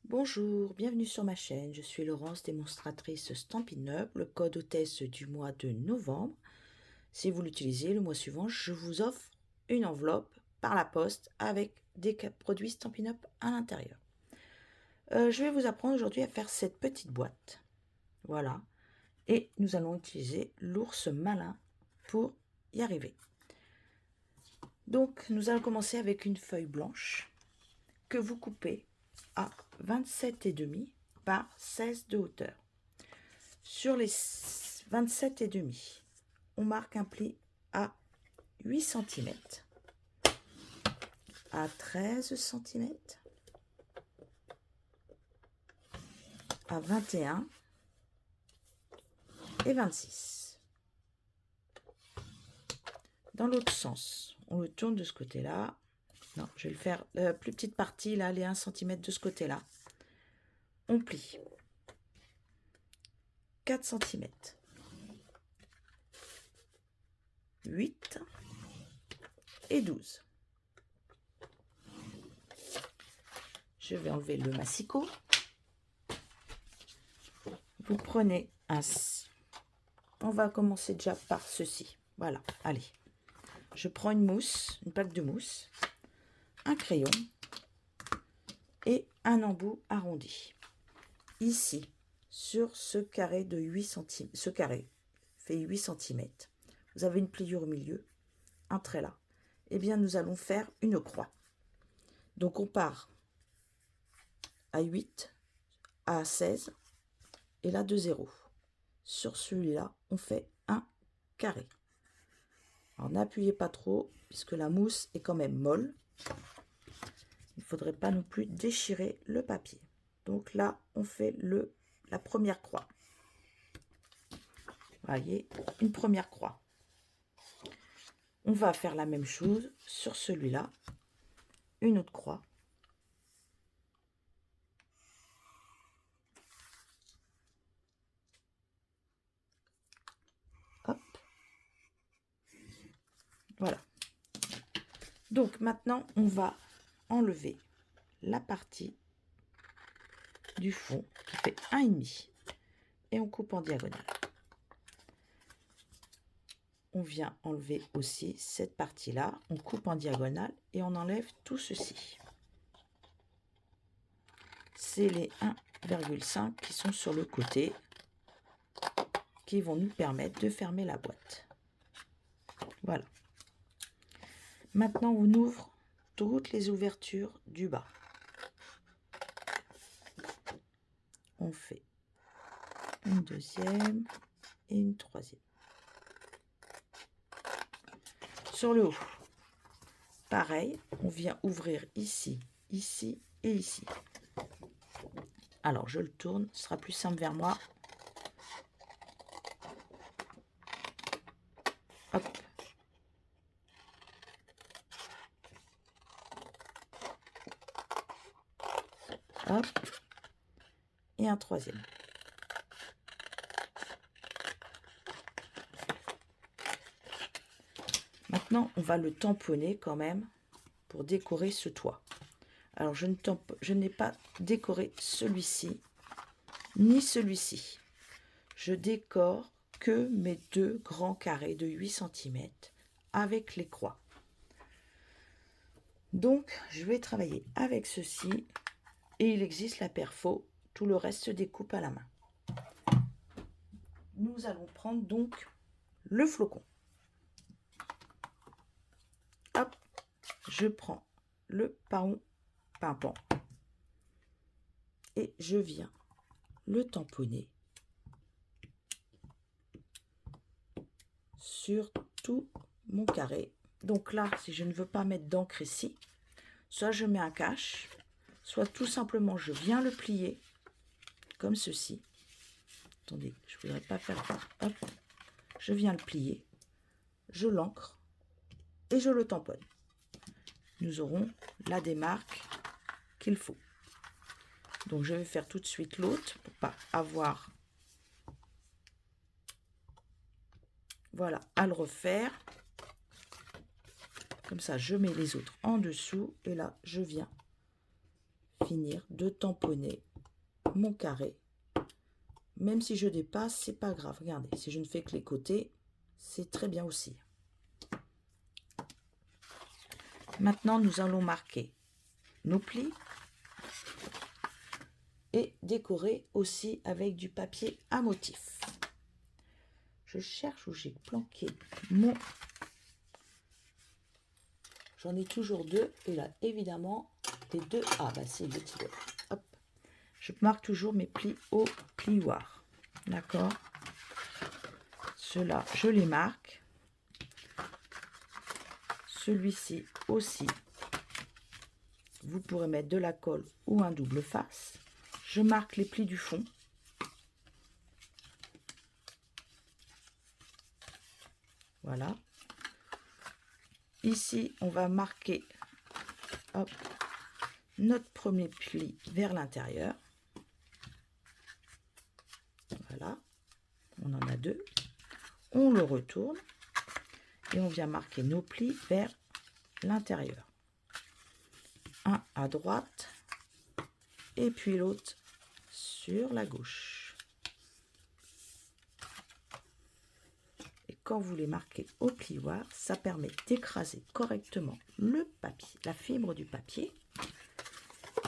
Bonjour, bienvenue sur ma chaîne. Je suis Laurence, démonstratrice Stampin' Up, le code hôtesse du mois de novembre. Si vous l'utilisez le mois suivant, je vous offre une enveloppe par la poste avec des produits Stampin' Up à l'intérieur. Je vais vous apprendre aujourd'hui à faire cette petite boîte. Voilà. Et nous allons utiliser l'ours malin pour y arriver. Donc, nous allons commencer avec une feuille blanche que vous coupez à 27,5 par 16 de hauteur. Sur les 27,5, on marque un pli à 8 cm, à 13 cm, à 21 et 26. Dans l'autre sens, on le tourne de ce côté-là. Non, je vais le faire la plus petite partie, là, les 1 cm de ce côté-là. On plie 4 cm, 8 et 12. Je vais enlever le massicot. Vous prenez un... On va commencer déjà par ceci. Voilà, allez. Je prends une mousse, une plaque de mousse, un crayon et un embout arrondi. Ici, sur ce carré de 8 cm, ce carré fait 8 cm. Vous avez une pliure au milieu, un trait là. Eh bien, nous allons faire une croix. Donc, on part à 8, à 16 et là de 0. Sur celui-là, on fait un carré. Alors, n'appuyez pas trop, puisque la mousse est quand même molle. Il ne faudrait pas non plus déchirer le papier. Donc là, on fait la première croix. Voyez, une première croix. On va faire la même chose sur celui-là. Une autre croix. Hop. Voilà. Donc maintenant, on va enlever la partie du fond qui fait 1,5 et on coupe en diagonale. On vient enlever aussi cette partie-là, on coupe en diagonale et on enlève tout ceci. C'est les 1,5 qui sont sur le côté qui vont nous permettre de fermer la boîte. Voilà. Maintenant, on ouvre toutes les ouvertures du bas. On fait une deuxième et une troisième. Sur le haut, pareil, on vient ouvrir ici, ici et ici. Alors, je le tourne, ce sera plus simple vers moi. Hop. Hop. Et un troisième. Maintenant, on va le tamponner quand même pour décorer ce toit. Alors, je n'ai pas décoré celui-ci, ni celui-ci. Je décore que mes deux grands carrés de 8 cm avec les croix. Donc, je vais travailler avec ceci et il existe la perfo. Tout le reste se découpe à la main. Nous allons prendre donc le flocon. Hop, je prends le paon pimpant et je viens le tamponner sur tout mon carré. Donc là, si je ne veux pas mettre d'encre ici, soit je mets un cache, soit tout simplement je viens le plier comme ceci. Attendez, je ne voudrais pas faire ça. Hop, je viens le plier, je l'encre et je le tamponne. Nous aurons la démarque qu'il faut. Donc je vais faire tout de suite l'autre pour pas avoir, voilà, à le refaire. Comme ça, je mets les autres en dessous et là, je viens finir de tamponner mon carré. Même si je dépasse, c'est pas grave. Regardez, si je ne fais que les côtés, c'est très bien aussi. Maintenant, nous allons marquer nos plis et décorer aussi avec du papier à motif. Je cherche où j'ai planqué mon... J'en ai toujours deux et là, évidemment, les deux... Ah, bah c'est le petit. Hop. Je marque toujours mes plis au plioir. D'accord? Ceux-là, je les marque. Celui-ci aussi. Vous pourrez mettre de la colle ou un double face. Je marque les plis du fond. Voilà. Ici, on va marquer hop, notre premier pli vers l'intérieur. Voilà. On en a deux. On le retourne et on vient marquer nos plis vers l'intérieur. Un à droite et puis l'autre sur la gauche. Et quand vous les marquez au plioir, ça permet d'écraser correctement le papier, la fibre du papier.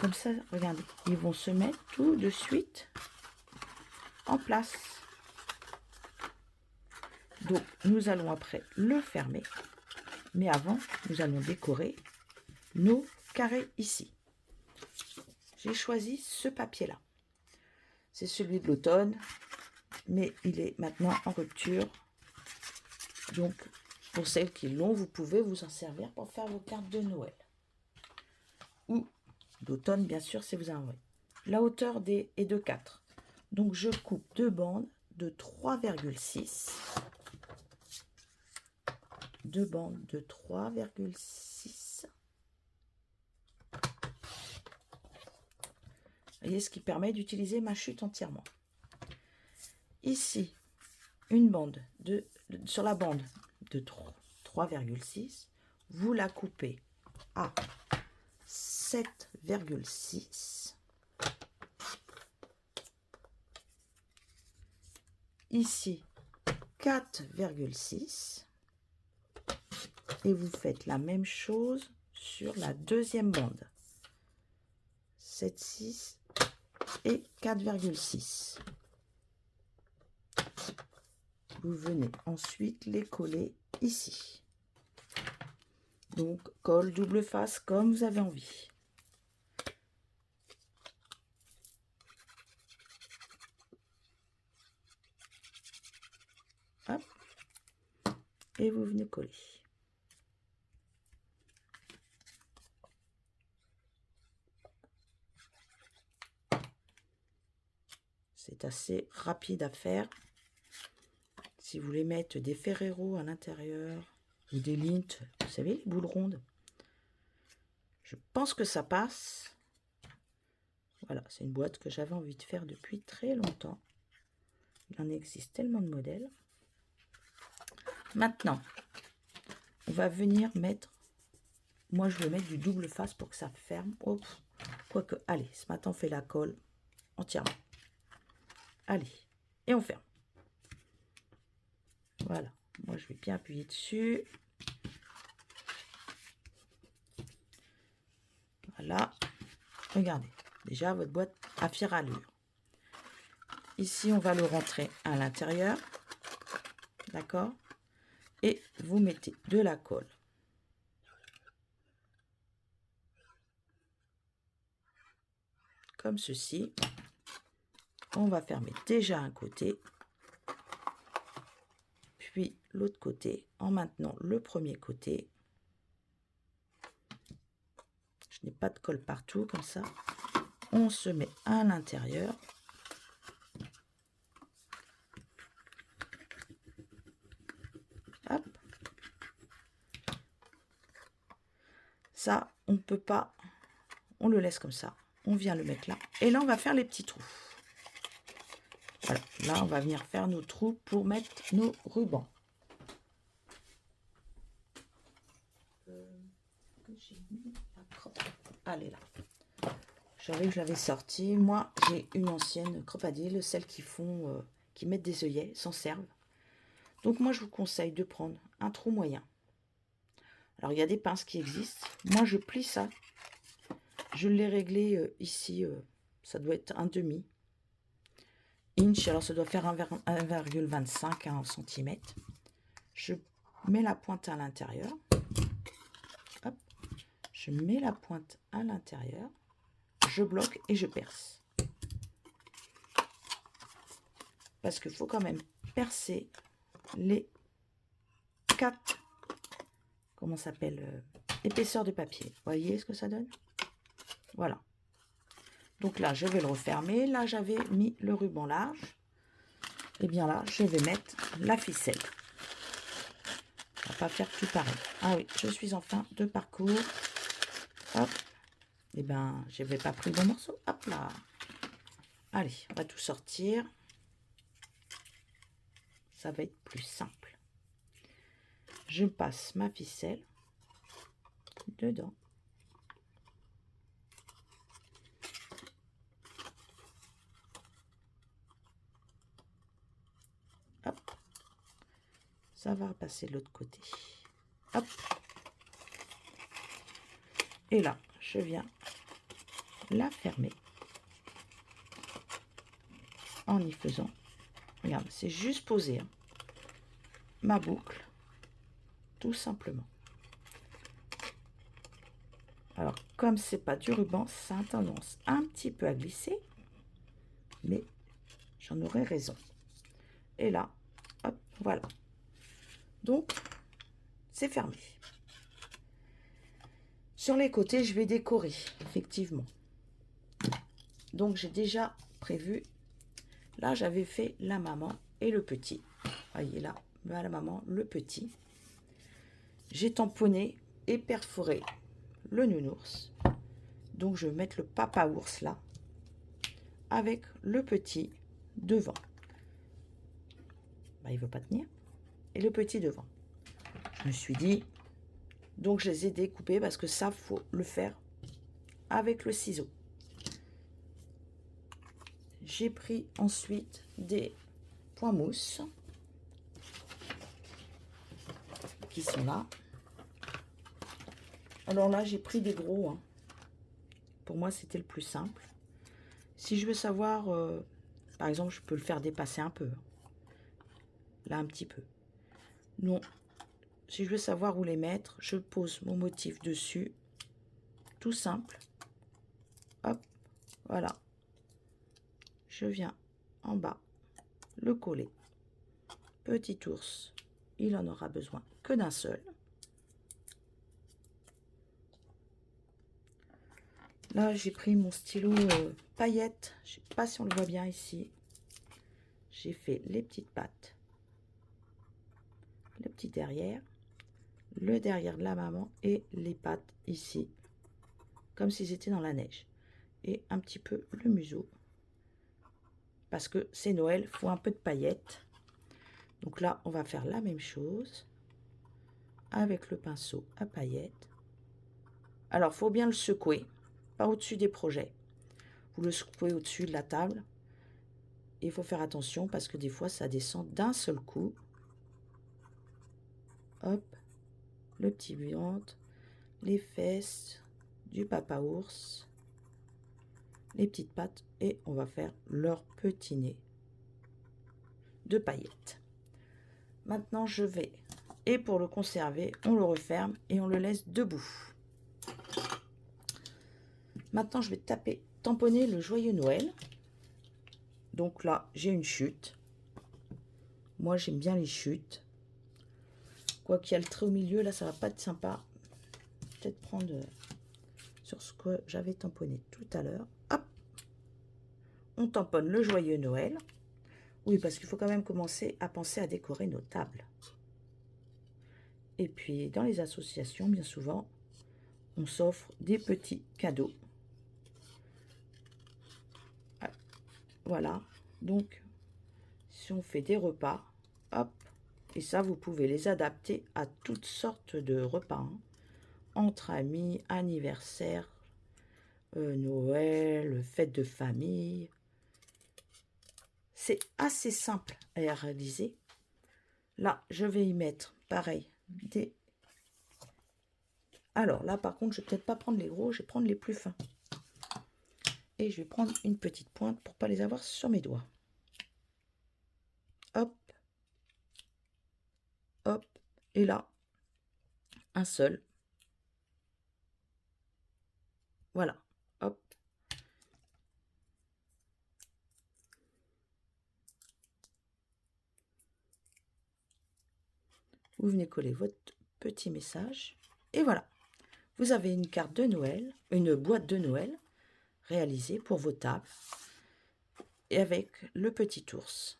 Comme ça, regardez, ils vont se mettre tout de suite en place. Donc, nous allons après le fermer. Mais avant, nous allons décorer nos carrés ici. J'ai choisi ce papier-là. C'est celui de l'automne, mais il est maintenant en rupture. Donc, pour celles qui l'ont, vous pouvez vous en servir pour faire vos cartes de Noël. Ou d'automne, bien sûr, si vous en avez. La hauteur est de 4. Donc, je coupe deux bandes de 3,6. Deux bandes de 3,6. Vous voyez, ce qui permet d'utiliser ma chute entièrement. Ici, une bande sur la bande de 3,6, vous la coupez à 7,6. Ici, 4,6. Et vous faites la même chose sur la deuxième bande. 7,6 et 4,6. Vous venez ensuite les coller ici. Donc, colle double face comme vous avez envie. Hop. Et vous venez coller. C'est assez rapide à faire. Si vous voulez mettre des Ferrero à l'intérieur ou des Lindt, vous savez, les boules rondes, je pense que ça passe. Voilà, c'est une boîte que j'avais envie de faire depuis très longtemps. Il en existe tellement de modèles. Maintenant, on va venir mettre... Moi, je vais mettre du double face pour que ça ferme. Hop. Quoique, allez, ce matin, on fait la colle entièrement. Allez, et on ferme. Voilà, moi je vais bien appuyer dessus. Voilà, regardez, déjà votre boîte à fière allure. Ici, on va le rentrer à l'intérieur, d'accord? Et vous mettez de la colle. Comme ceci. On va fermer déjà un côté. Puis l'autre côté en maintenant le premier côté. Je n'ai pas de colle partout comme ça. On se met à l'intérieur. Hop. Ça, on ne peut pas. On le laisse comme ça. On vient le mettre là. Et là, on va faire les petits trous. Voilà. Là, on va venir faire nos trous pour mettre nos rubans. Allez là. J'avais que je l'avais sorti. Moi, j'ai une ancienne Cropadil, celles qui mettent des œillets, s'en servent. Donc moi, je vous conseille de prendre un trou moyen. Alors, il y a des pinces qui existent. Moi, je plie ça. Je l'ai réglé ici. Ça doit être un demi inch. Alors, ça doit faire 1,25 cm. Je mets la pointe à l'intérieur. Hop. Je mets la pointe à l'intérieur. Je bloque et je perce. Parce qu'il faut quand même percer les 4, comment ça s'appelle, épaisseur de papier. Vous voyez ce que ça donne? Voilà. Donc là, je vais le refermer. Là, j'avais mis le ruban large. Et bien là, je vais mettre la ficelle. On va pas faire tout pareil. Ah oui, je suis en fin de parcours. Hop. Et bien, je n'avais pas pris le bon morceau. Hop là. Allez, on va tout sortir. Ça va être plus simple. Je passe ma ficelle dedans. Hop. Ça va passer de l'autre côté. Hop. Et là, je viens la fermer en y faisant. Regarde, c'est juste poser ma boucle, tout simplement. Alors, comme c'est pas du ruban, ça a tendance un petit peu à glisser, mais j'en aurais raison. Et là, hop, voilà. Donc, c'est fermé. Sur les côtés, je vais décorer, effectivement. Donc, j'ai déjà prévu. Là, j'avais fait la maman et le petit. Voyez là, la maman, le petit. J'ai tamponné et perforé le nounours. Donc, je vais mettre le papa ours là, avec le petit devant. Bah, il ne veut pas tenir. Et le petit devant. Je me suis dit, donc je les ai découpés parce que ça, faut le faire avec le ciseau. J'ai pris ensuite des points mousse qui sont là. Alors là, j'ai pris des gros. Hein. Pour moi, c'était le plus simple. Si je veux savoir, par exemple, je peux le faire dépasser un peu. Là, un petit peu. Non. Si je veux savoir où les mettre, je pose mon motif dessus. Tout simple. Hop, voilà. Je viens en bas le coller. Petit ours, il en aura besoin que d'un seul. Là, j'ai pris mon stylo paillettes. Je ne sais pas si on le voit bien ici. J'ai fait les petites pattes. Le petit derrière. Le derrière de la maman et les pattes ici. Comme s'ils étaient dans la neige. Et un petit peu le museau. Parce que c'est Noël, il faut un peu de paillettes. Donc là, on va faire la même chose. Avec le pinceau à paillettes. Alors, il faut bien le secouer. Pas au-dessus des projets. Vous le secouez au-dessus de la table. Il faut faire attention parce que des fois, ça descend d'un seul coup. Hop. Le petit ventre. Les fesses du papa ours. Les petites pattes. Et on va faire leur petit nez de paillettes. Maintenant, je vais... Et pour le conserver, on le referme et on le laisse debout. Maintenant, je vais tamponner le joyeux Noël. Donc là, j'ai une chute. Moi, j'aime bien les chutes. Quoi qu'il y a le trait au milieu, là, ça va pas être sympa. Peut-être prendre sur ce que j'avais tamponné tout à l'heure. Hop! On tamponne le joyeux Noël. Oui, parce qu'il faut quand même commencer à penser à décorer nos tables. Et puis, dans les associations, bien souvent, on s'offre des petits cadeaux. Voilà. Donc, si on fait des repas, hop, et ça, vous pouvez les adapter à toutes sortes de repas. Hein. Entre amis, anniversaire, Noël, fête de famille. C'est assez simple à réaliser. Là, je vais y mettre, pareil, des... Alors là, par contre, je vais peut-être pas prendre les gros, je vais prendre les plus fins. Et je vais prendre une petite pointe pour pas les avoir sur mes doigts. Hop. Hop. Et là, un seul. Voilà. Hop. Vous venez coller votre petit message. Et voilà. Vous avez une carte de Noël, une boîte de Noël réalisée pour vos tables. Et avec le petit ours.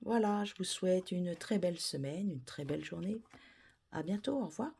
Voilà, je vous souhaite une très belle semaine, une très belle journée. À bientôt, au revoir.